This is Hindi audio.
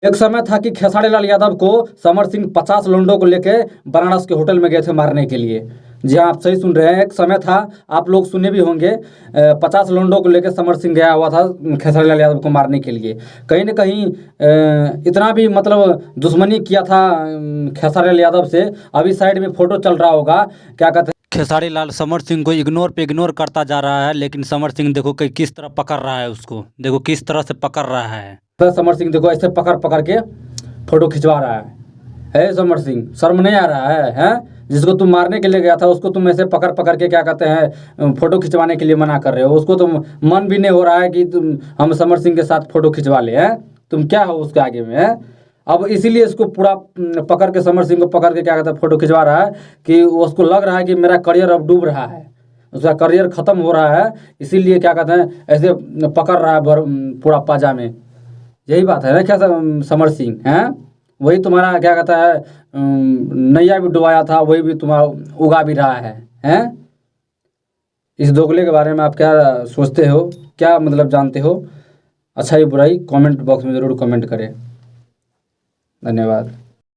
एक समय था कि खेसारी लाल यादव को समर सिंह 50 लोंडों को लेके बनारस के होटल में गए थे मारने के लिए। जी हाँ, आप सही सुन रहे हैं। एक समय था, आप लोग सुने भी होंगे, 50 लोंडों को लेकर समर सिंह गया हुआ था खेसारी लाल यादव को मारने के लिए। कहीं न कहीं इतना भी मतलब दुश्मनी किया था खेसारी लाल यादव से। अभी साइड में फ़ोटो चल रहा होगा, क्या कहते हैं, खेसारी लाल समर सिंह को इग्नोर पे इग्नोर करता जा रहा है, लेकिन समर सिंह देखो कि किस तरह पकड़ रहा है उसको, देखो किस तरह से पकड़ रहा है। तो समर सिंह देखो ऐसे पकड़ पकड़ के फोटो खिंचवा रहा है समर सिंह, शर्म नहीं आ रहा है? हैं, जिसको तुम मारने के लिए गया था उसको तुम ऐसे पकड़ पकड़ के क्या कहते हैं फोटो खिंचवाने के लिए मना कर रहे हो। उसको तुम मन भी नहीं हो रहा है कि तुम हम समर सिंह के साथ फोटो खिंचवा ले। हैं, तुम क्या हो उसके आगे में? हैं, अब इसीलिए इसको पूरा पकड़ के समर सिंह को पकड़ के क्या कहते हैं फोटो खिंचवा रहा है कि उसको लग रहा है कि मेरा करियर अब डूब रहा है, उसका करियर ख़त्म हो रहा है। इसीलिए क्या कहते हैं ऐसे पकड़ रहा है पूरा पाजा में। यही बात है ना क्या समर सिंह? हैं, वही तुम्हारा क्या कहता है नैया भी डुबाया था, वही भी तुम्हारा उगा भी रहा है। हैं, इस दोगले के बारे में आप क्या सोचते हो, क्या मतलब जानते हो? अच्छाई बुराई कमेंट बॉक्स में ज़रूर कमेंट करें। धन्यवाद।